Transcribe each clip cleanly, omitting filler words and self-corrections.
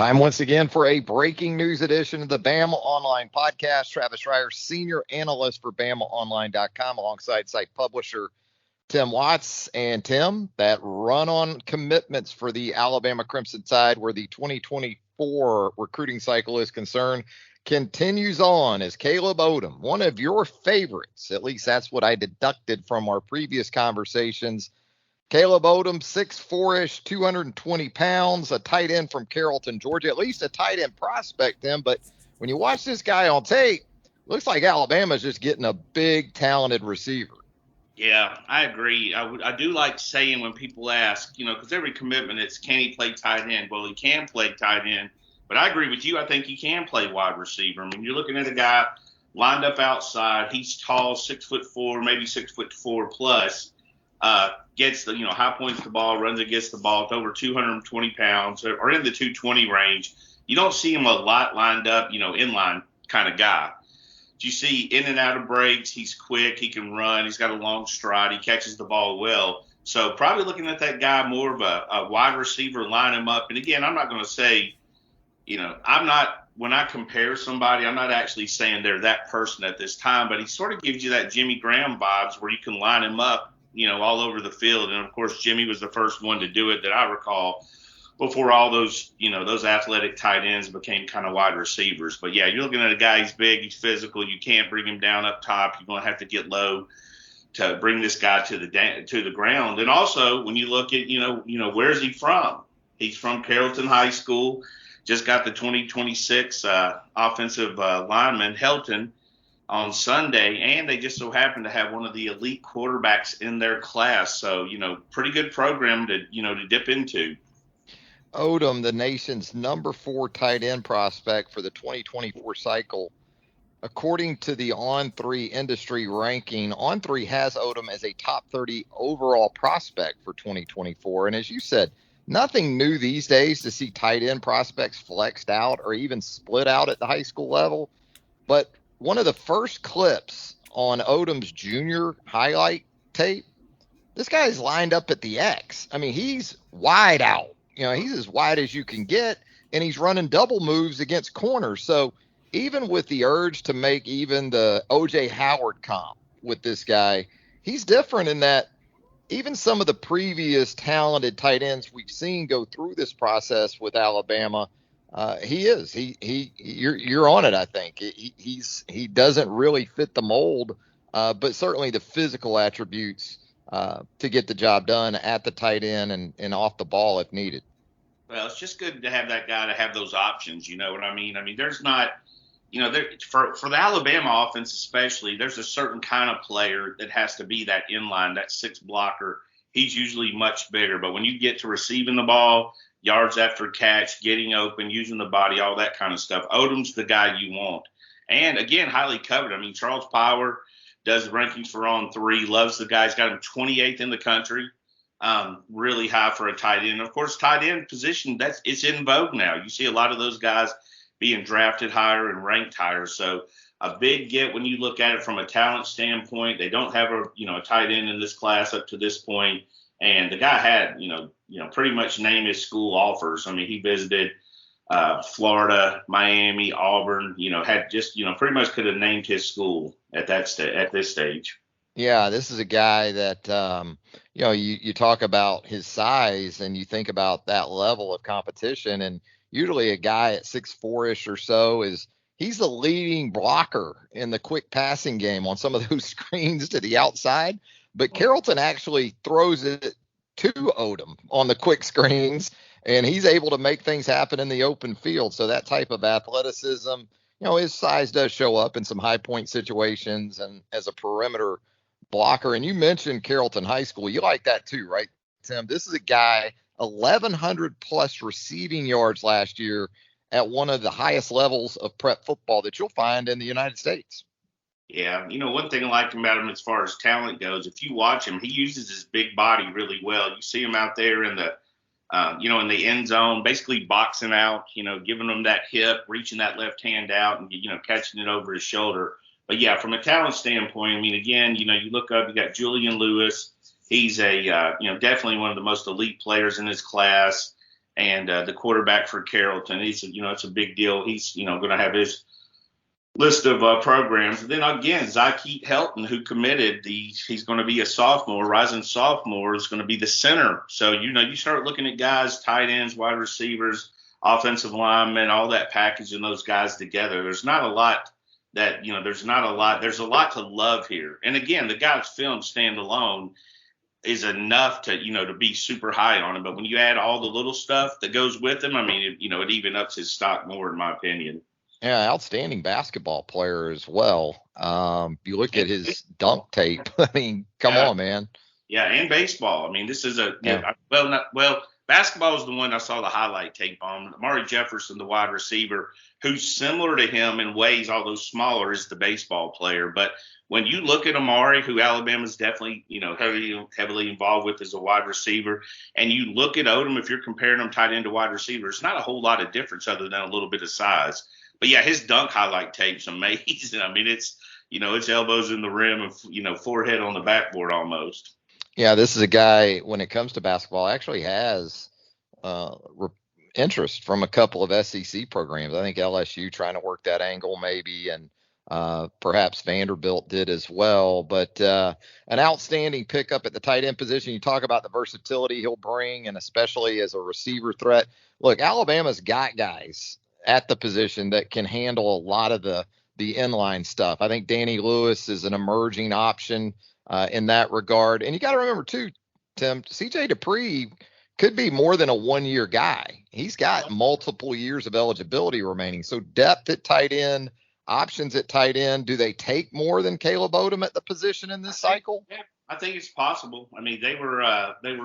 Time once again for a breaking news edition of the Bama Online podcast. Travis Reier, senior analyst for BamaOnline.com, alongside site publisher Tim Watts. And Tim, that run-on commitments for the Alabama Crimson Tide, where the 2024 recruiting cycle is concerned, continues on as Caleb Odom, one of your favorites, at least that's what I deducted from our previous conversations. Caleb Odom, 6'4"-ish, 220 pounds, a tight end from Carrollton, Georgia, at least a tight end prospect, Tim. But when you watch this guy on tape, looks like Alabama's just getting a big, talented receiver. Yeah, I agree. I do like saying when people ask, because every commitment, it's can he play tight end? Well, he can play tight end. But I agree with you. I think he can play wide receiver. I mean, you're looking at a guy lined up outside. He's tall, 6'4", maybe 6'4" plus. Gets the, high points the ball, runs against the ball. It's over 220 pounds or in the 220 range. You don't see him a lot lined up, inline kind of guy. You see in and out of breaks. He's quick. He can run. He's got a long stride. He catches the ball well. So probably looking at that guy more of a wide receiver, line him up. And again, I'm not going to say, when I compare somebody, I'm not actually saying they're that person at this time, but he sort of gives you that Jimmy Graham vibes where you can line him up, all over the field. And of course, Jimmy was the first one to do it that I recall before all those, those athletic tight ends became kind of wide receivers. But yeah, you're looking at a guy, he's big, he's physical. You can't bring him down up top. You're going to have to get low to bring this guy to the ground. And also when you look at, where's he from? He's from Carrollton High School. Just got the 2026 offensive lineman, Helton, on Sunday, and they just so happen to have one of the elite quarterbacks in their class. So, pretty good program to dip into. Odom, the nation's number 4 tight end prospect for the 2024 cycle. According to the On3 Industry Ranking, On3 has Odom as a top 30 overall prospect for 2024. And as you said, nothing new these days to see tight end prospects flexed out or even split out at the high school level. But one of the first clips on Odom's junior highlight tape, this guy's lined up at the X. I mean, he's wide out. He's as wide as you can get, and he's running double moves against corners. So even with the urge to make even the O.J. Howard comp with this guy, he's different in that even some of the previous talented tight ends we've seen go through this process with Alabama, you're on it. I think he doesn't really fit the mold, but certainly the physical attributes to get the job done at the tight end and off the ball if needed. Well, it's just good to have that guy to have those options. You know what I mean? I mean, there's not, for the Alabama offense especially, there's a certain kind of player that has to be that inline, that 6 blocker. He's usually much bigger, but when you get to receiving the ball, yards after catch, getting open, using the body, all that kind of stuff, Odom's the guy you want. And again, highly covered. I mean, Charles Power does the rankings for On3, loves the guy. He's got him 28th in the country, really high for a tight end. Of course, tight end position, it's in vogue now. You see a lot of those guys being drafted higher and ranked higher. So a big get when you look at it from a talent standpoint. They don't have a tight end in this class up to this point. And the guy had, pretty much name his school offers. I mean, he visited Florida, Miami, Auburn, had just, pretty much could have named his school at this stage. Yeah, this is a guy that, you talk about his size and you think about that level of competition. And usually a guy at 6'4"-ish or so he's the leading blocker in the quick passing game on some of those screens to the outside. But Carrollton actually throws it to Odom on the quick screens, and he's able to make things happen in the open field. So that type of athleticism, his size does show up in some high point situations and as a perimeter blocker. And you mentioned Carrollton High School. You like that too, right, Tim? This is a guy, 1,100 plus receiving yards last year at one of the highest levels of prep football that you'll find in the United States. Yeah, one thing I like about him as far as talent goes, if you watch him, he uses his big body really well. You see him out there in the, in the end zone, basically boxing out, giving him that hip, reaching that left hand out and, catching it over his shoulder. But, yeah, from a talent standpoint, I mean, again, you look up, you got Julian Lewis. He's definitely one of the most elite players in his class. and the quarterback for Carrollton. It's a big deal. He's, going to have his list of programs. And then again, Zykeet Helton, who committed, he's going to be a sophomore, rising sophomore, is going to be the center. So, you start looking at guys, tight ends, wide receivers, offensive linemen, all that package and those guys together. There's not a lot there's a lot to love here. And again, the guy's film standalone is enough to be super high on him. But when you add all the little stuff that goes with him, I mean, it even ups his stock more, in my opinion. Yeah, outstanding basketball player as well. If you look at his dunk tape, I mean, come on, man. Yeah, and baseball. I mean, this is basketball is the one I saw the highlight tape on. Amari Jefferson, the wide receiver, who's similar to him in ways, although smaller, is the baseball player. But when you look at Amari, who Alabama's definitely, heavily involved with as a wide receiver, and you look at Odom, if you're comparing them tight end to wide receiver, it's not a whole lot of difference other than a little bit of size. But yeah, his dunk highlight tape's amazing. I mean, it's elbows in the rim and, forehead on the backboard almost. Yeah, this is a guy, when it comes to basketball, actually has interest from a couple of SEC programs. I think LSU trying to work that angle maybe, and perhaps Vanderbilt did as well. But an outstanding pickup at the tight end position. You talk about the versatility he'll bring, and especially as a receiver threat. Look, Alabama's got guys at the position that can handle a lot of the inline stuff. I think Danny Lewis is an emerging option in that regard. And you got to remember too, Tim, CJ Dupree could be more than a 1-year guy. He's got multiple years of eligibility remaining. So depth at tight end, options at tight end. Do they take more than Caleb Odom at the position in this cycle? Yeah, I think it's possible. I mean, they were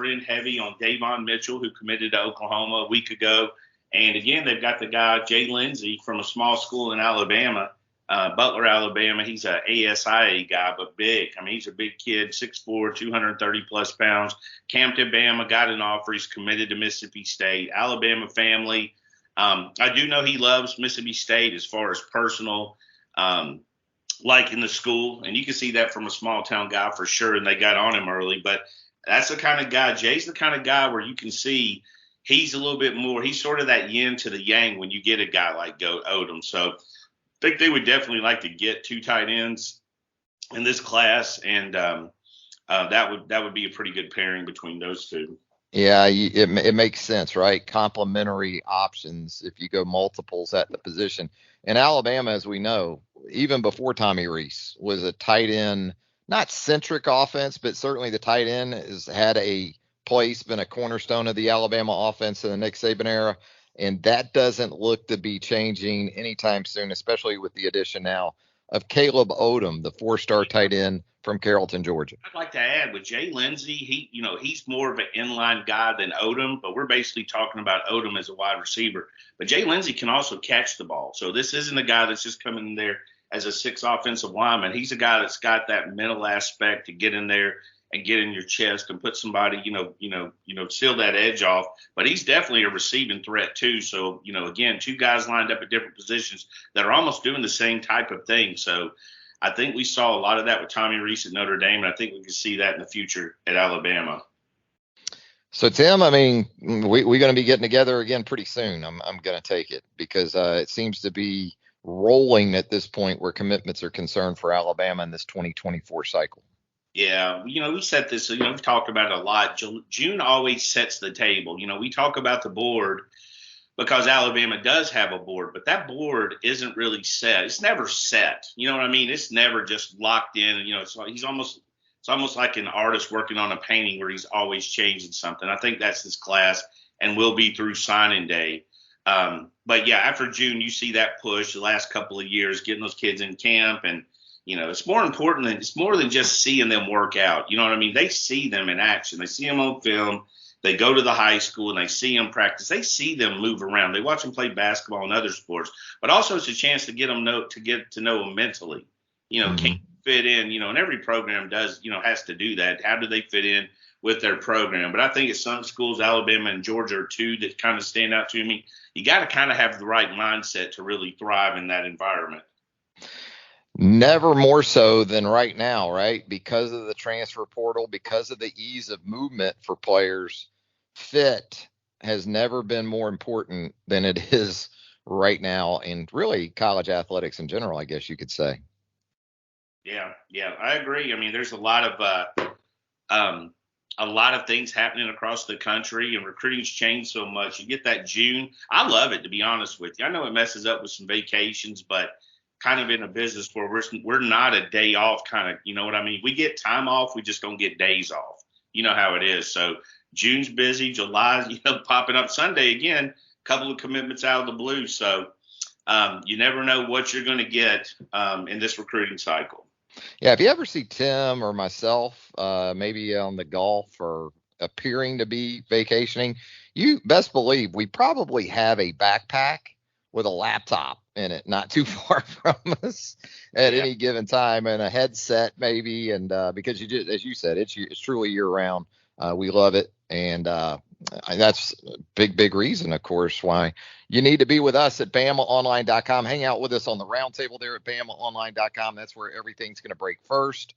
in heavy on Davon Mitchell, who committed to Oklahoma a week ago. And again, they've got the guy, Jay Lindsey, from a small school in Alabama, Butler, Alabama. He's a ASIA guy, but big. I mean, he's a big kid, 6'4", 230 plus pounds. Camped Bama, got an offer. He's committed to Mississippi State. Alabama family. I do know he loves Mississippi State as far as personal, like in the school. And you can see that from a small town guy for sure. And they got on him early. But that's the kind of guy, Jay's the kind of guy where you can see he's a little bit more, he's sort of that yin to the yang when you get a guy like Odom. So I think they would definitely like to get 2 tight ends in this class, and that would be a pretty good pairing between those two. Yeah, it makes sense, right? Complementary options if you go multiples at the position. And Alabama, as we know, even before Tommy Rees, was a tight end, not centric offense, but certainly the tight end has had a place, been a cornerstone of the Alabama offense in the Nick Saban era. And that doesn't look to be changing anytime soon, especially with the addition now of Caleb Odom, the 4-star tight end from Carrollton, Georgia. I'd like to add with Jay Lindsey, he's more of an inline guy than Odom, but we're basically talking about Odom as a wide receiver. But Jay Lindsey can also catch the ball. So this isn't a guy that's just coming in there as a 6 offensive lineman. He's a guy that's got that mental aspect to get in there and get in your chest and put somebody, seal that edge off. But he's definitely a receiving threat too. So, again, 2 guys lined up at different positions that are almost doing the same type of thing. So I think we saw a lot of that with Tommy Rees at Notre Dame, and I think we can see that in the future at Alabama. So, Tim, I mean, we're going to be getting together again pretty soon. I'm going to take it because it seems to be rolling at this point where commitments are concerned for Alabama in this 2024 cycle. Yeah, we set this, we've talked about it a lot. June always sets the table. We talk about the board because Alabama does have a board, but that board isn't really set. It's never set. You know what I mean? It's never just locked in. It's almost like an artist working on a painting where he's always changing something. I think that's this class and will be through signing day. But yeah, after June, you see that push the last couple of years, getting those kids in camp, and it's more important it's more than just seeing them work out. You know what I mean? They see them in action. They see them on film. They go to the high school and they see them practice. They see them move around. They watch them play basketball and other sports. But also it's a chance to get to know them mentally. Can you fit in? And every program does. Has to do that. How do they fit in with their program? But I think at some schools, Alabama and Georgia are 2 that kind of stand out to me. You got to kind of have the right mindset to really thrive in that environment. Never more so than right now, right? Because of the transfer portal, because of the ease of movement for players, fit has never been more important than it is right now in really college athletics in general, I guess you could say. Yeah, I agree. I mean, there's a lot of things happening across the country, and recruiting's changed so much. You get that June. I love it, to be honest with you. I know it messes up with some vacations, but kind of in a business where we're not a day off kind of, you know what I mean? We get time off, we just don't get days off. You know how it is. So June's busy, July's, popping up. Sunday again, a couple of commitments out of the blue. So you never know what you're going to get in this recruiting cycle. Yeah, if you ever see Tim or myself, maybe on the golf or appearing to be vacationing, you best believe we probably have a backpack with a laptop in it, not too far from us at Yeah. any given time, and a headset maybe. And because you just, as you said, it's truly year round. We love it, and that's a big reason, of course, why you need to be with us at BamaOnline.com. Hang out with us on the roundtable there at BamaOnline.com. That's where everything's going to break first.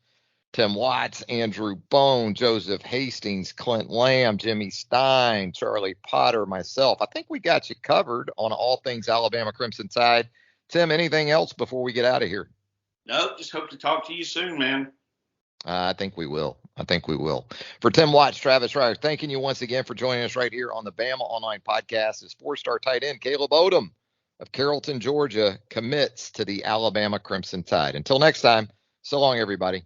Tim Watts, Andrew Bone, Joseph Hastings, Clint Lamb, Jimmy Stein, Charlie Potter, myself. I think we got you covered on all things Alabama Crimson Tide. Tim, anything else before we get out of here? Nope, just hope to talk to you soon, man. I think we will. For Tim Watts, Travis Reier, thanking you once again for joining us right here on the Bama Online Podcast. Is four-star tight end Caleb Odom of Carrollton, Georgia, commits to the Alabama Crimson Tide. Until next time, so long, everybody.